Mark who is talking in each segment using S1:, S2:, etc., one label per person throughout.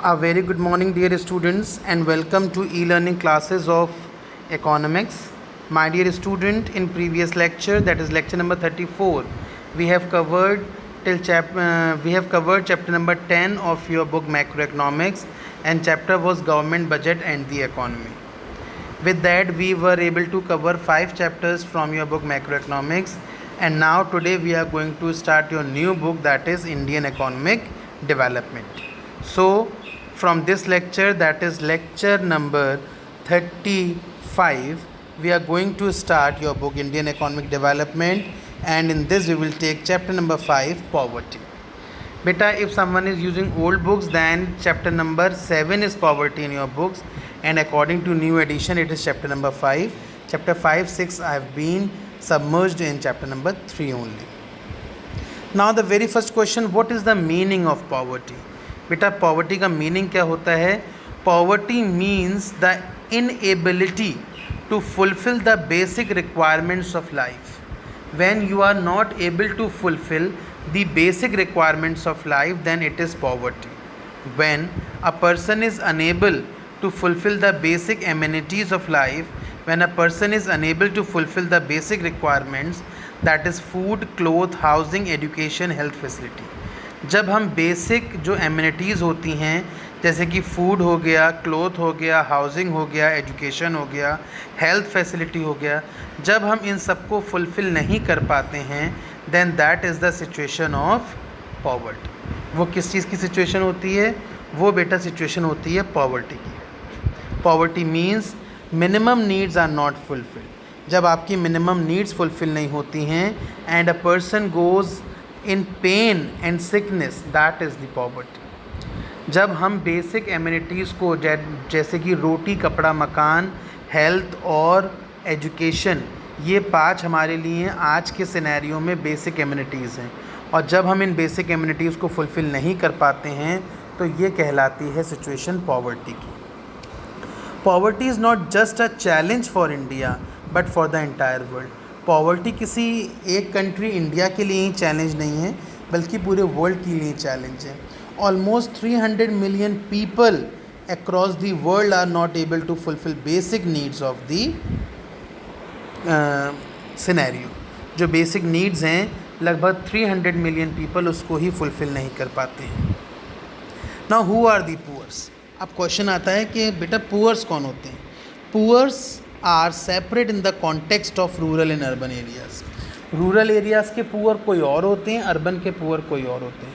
S1: A very good morning, dear students, and welcome to e-learning classes of economics. My dear student, in previous lecture, that is lecture number 34, we have covered chapter number 10 of your book Macroeconomics, and chapter was Government Budget and the Economy. With that, we were able to cover 5 chapters from your book Macroeconomics, and now today we are going to start your new book, that is Indian Economic Development. So from this lecture, that is lecture number 35, we are going to start your book Indian Economic Development, and in this we will take chapter number 5, poverty. Beta, if someone is using old books, then chapter number 7 is poverty in your books, and according to new edition it is chapter number 5. Chapter 5, 6 I have been submerged in chapter number 3 only. Now the very first question, what is the meaning of poverty? बेटा poverty का meaning क्या होता है? Poverty means the inability to fulfil the basic requirements of life. When you are not able to fulfil the basic requirements of life, then it is poverty. When a person is unable to fulfill the basic amenities of life, when a person is unable to fulfill the basic requirements, that is food, cloth, housing, education, health facility. जब हम basic जो amenities होती हैं जैसे कि food हो गया, cloth हो गया, हाउसिंग हो गया, एजुकेशन हो गया, हेल्थ फैसिलिटी हो गया, जब हम इन सबको फुलफ़िल नहीं कर पाते हैं, then that is the situation of poverty. वो किस चीज़ की सिचुएशन होती है? वो बेटा सिचुएशन होती है पॉवर्टी की. Poverty means minimum needs are not fulfilled. जब आपकी मिनिमम नीड्स फुलफ़िल नहीं होती हैं and a person goes in pain and sickness, that is the poverty. जब हम बेसिक एमिनिटीज़ को जैसे कि रोटी, कपड़ा, मकान, हेल्थ और एजुकेशन, ये 5 हमारे लिए आज के सिनेरियो में बेसिक एमिनिटीज़ हैं, और जब हम इन बेसिक एमिनिटीज़ को फुलफ़िल नहीं कर पाते हैं तो ये कहलाती है सिचुएशन पॉवर्टी की. Poverty is not just a challenge for India but for the entire world. Poverty किसी एक कंट्री इंडिया के लिए ही चैलेंज नहीं है, बल्कि पूरे वर्ल्ड के लिए चैलेंज है. Almost 300 million people across the world are not able to fulfil basic needs of the scenario. जो बेसिक नीड्स हैं लगभग 300 मिलियन पीपल उसको ही फुलफ़िल नहीं कर पाते हैं. Now who are the poors? अब क्वेश्चन आता है कि बेटा पुअर्स कौन होते हैं? Poors are separate in the context of rural and urban areas. Rural areas के पुअर कोई और होते हैं, अर्बन के पुअर कोई और होते हैं.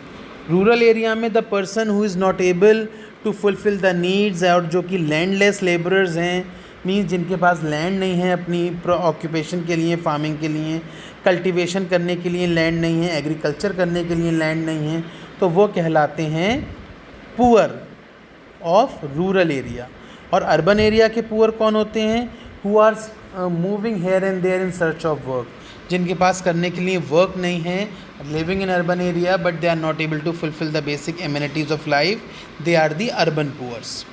S1: रूरल एरिया में the person who is not able to fulfil the needs, और जो कि लैंडलेस लेबरर्स हैं, मीन्स जिनके पास लैंड नहीं है अपनी ऑक्यूपेशन के लिए, फार्मिंग के लिए, कल्टीवेशन करने के लिए लैंड नहीं है, एग्रीकल्चर करने के लिए लैंड नहीं है, तो वो कहलाते हैं पुअर ऑफ रूरल एरिया. और अर्बन एरिया के पुअर कौन होते हैं? Who are moving here and there in search of work. जिनके पास करने के लिए वर्क नहीं है, living in urban area but they are not able to fulfil the basic amenities of life, they are the urban poors.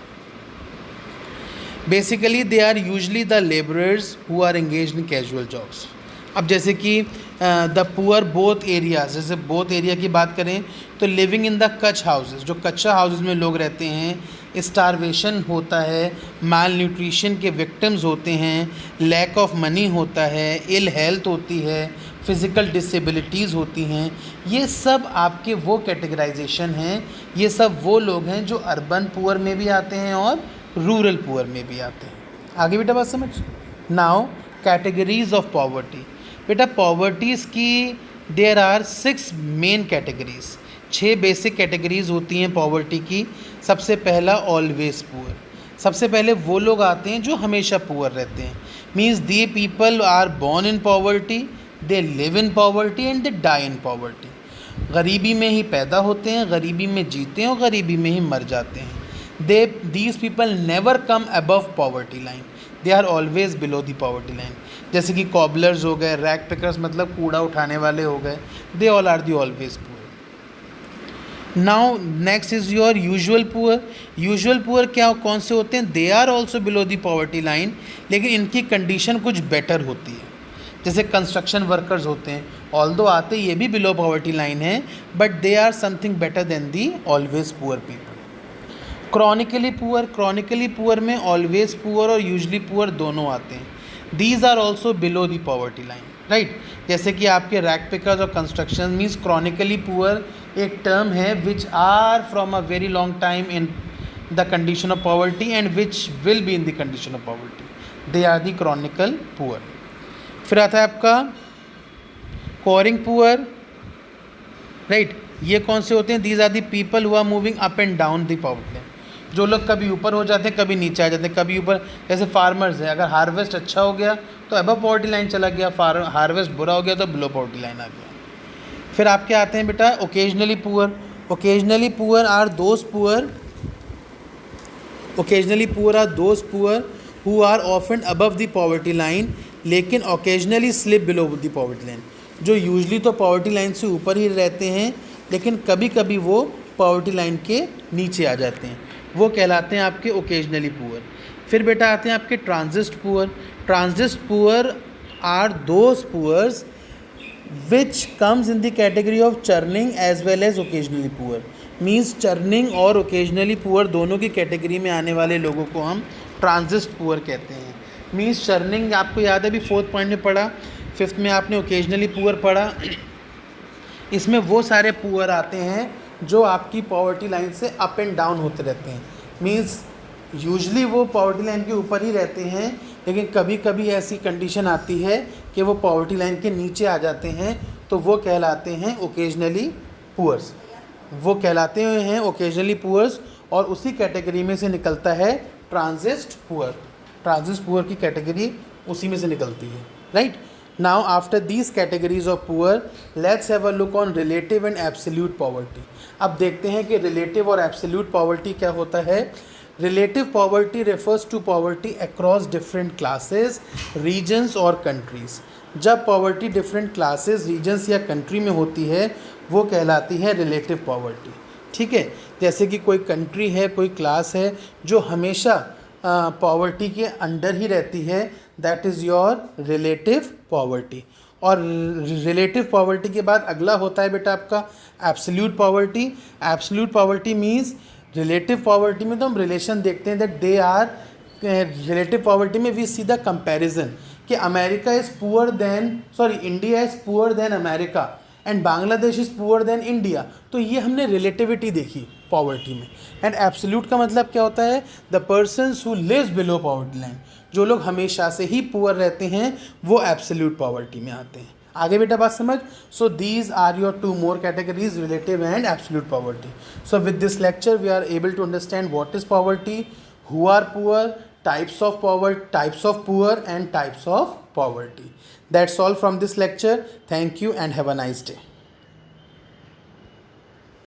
S1: Basically they are usually the labourers who are engaged in casual jobs. अब जैसे कि the poor both areas, जैसे both area की बात करें तो living in the Kutch houses, जो कच्चा हाउसेस में लोग रहते हैं, स्टारवेशन होता है, माल न्यूट्रिशन के विक्टिम्स होते हैं, लैक ऑफ मनी होता है, इल हेल्थ होती है, फिज़िकल डिसेबिलिटीज़ होती हैं. ये सब आपके वो कैटेगराइजेशन हैं, ये सब वो लोग हैं जो अर्बन पुअर में भी आते हैं और रूरल पुअर में भी आते हैं. आगे बेटा बात समझ. Now categories of poverty. बेटा पॉवर्टीज़ की there are 6 main categories. 6 basic categories होती हैं पॉवर्टी की. सबसे पहला ऑलवेज पुअर. सबसे पहले वो लोग आते हैं जो हमेशा पुअर रहते हैं. Means they people are born in poverty, they live in poverty and they die in poverty. गरीबी में ही पैदा होते हैं, गरीबी में जीते हैं और गरीबी में ही मर जाते हैं. These people never come above poverty line, they are always below the poverty line. जैसे कि कॉबलर्स हो गए, रैक पिकर्स मतलब कूड़ा उठाने वाले हो गए, they all are the always poor. Now next is your usual poor. Usual poor क्या कौन से होते हैं? They are also below the poverty line, लेकिन इनकी कंडीशन कुछ बेटर होती है. जैसे कंस्ट्रक्शन वर्कर्स होते हैं, ऑल्दो आते ये भी बिलो पॉवर्टी लाइन है, but they are something better than the always poor people. Chronically poor में ऑलवेज पुअर और यूजली पुअर दोनों आते हैं। These are also below the poverty line, right. जैसे कि आपके रैक पिकर्स और कंस्ट्रक्शन मीन्स क्रॉनिकली पुअर एक टर्म है which are from a very long time in the condition of poverty and which will be in the condition of poverty, they are the chronical poor. फिर आता है आपका Koring poor, right. ये कौन से होते हैं? These are the people who are moving up and down the poverty line, जो लोग कभी ऊपर हो जाते हैं कभी नीचे आ जाते हैं, कभी ऊपर, जैसे फार्मर्स हैं, अगर हार्वेस्ट अच्छा हो गया तो अबव पॉवर्टी लाइन चला गया, हार्वेस्ट बुरा हो गया तो बिलो पॉवर्टी लाइन आ गया। फिर आपके आते हैं बेटा occasionally poor. Occasionally poor are those poor who are often above the poverty line लेकिन occasionally slip below the poverty line, जो यूजली तो पॉवर्टी लाइन से ऊपर ही रहते हैं लेकिन कभी कभी वो पॉवर्टी लाइन के नीचे आ जाते हैं, वो कहलाते हैं आपके ओकेजनली पुअर। फिर बेटा आते हैं आपके transient poor. Transient poor are those poors which comes in the category of churning as well as occasionally poor. Means churning और ओकेजनली पुअर दोनों की कैटेगरी में आने वाले लोगों को हम ट्रांजिस्ट पुअर कहते हैं। मीन्स चर्निंग आपको याद है, अभी 4th पॉइंट में पढ़ा, 5th में आपने ओकेजनली पुअर पढ़ा। इसमें वो सारे पुअर आते हैं जो आपकी पॉवर्टी लाइन से अप एंड डाउन होते रहते हैं। मीन्स यूजली वो पॉवर्टी लाइन के ऊपर ही रहते हैं लेकिन कभी कभी ऐसी कंडीशन आती है कि वो पॉवर्टी लाइन के नीचे आ जाते हैं, तो वो कहलाते हैं ओकेजनली पुअर्स। और उसी कैटेगरी में से निकलता है ट्रांजिस्ट पुअर। ट्रांजिस्ट पुअर की कैटेगरी उसी में से निकलती है, right. Now after these categories of poor, let's have a look on relative and absolute poverty. अब देखते हैं कि relative और absolute poverty क्या होता है। Relative poverty refers to poverty across different classes, regions और countries. जब poverty different classes, regions या country में होती है वो कहलाती है relative poverty, ठीक है। जैसे कि कोई country है, कोई class है जो हमेशा पॉवर्टी के अंडर ही रहती है, that is your relative poverty. और रिलेटिव पॉवर्टी के बाद अगला होता है बेटा आपका absolute poverty. Absolute poverty means relative poverty में तो हम रिलेशन देखते हैं that they are, relative poverty में वी सी द कंपैरिजन कि India is poor than America and Bangladesh is poor than India, तो ये हमने रिलेटिविटी देखी पॉवर्टी में। एंड एब्सोल्यूट का मतलब क्या होता है? The persons who lives below poverty line, जो लोग हमेशा से ही पुअर रहते हैं वो एब्सोल्यूट पॉवर्टी में आते हैं। आगे बेटा बात समझ। So these are your 2 more categories, relative and absolute poverty. So with this lecture we are able to understand what is poverty, who are poor, types of poor and types of poverty. That's all from this lecture. Thank you and have a nice day.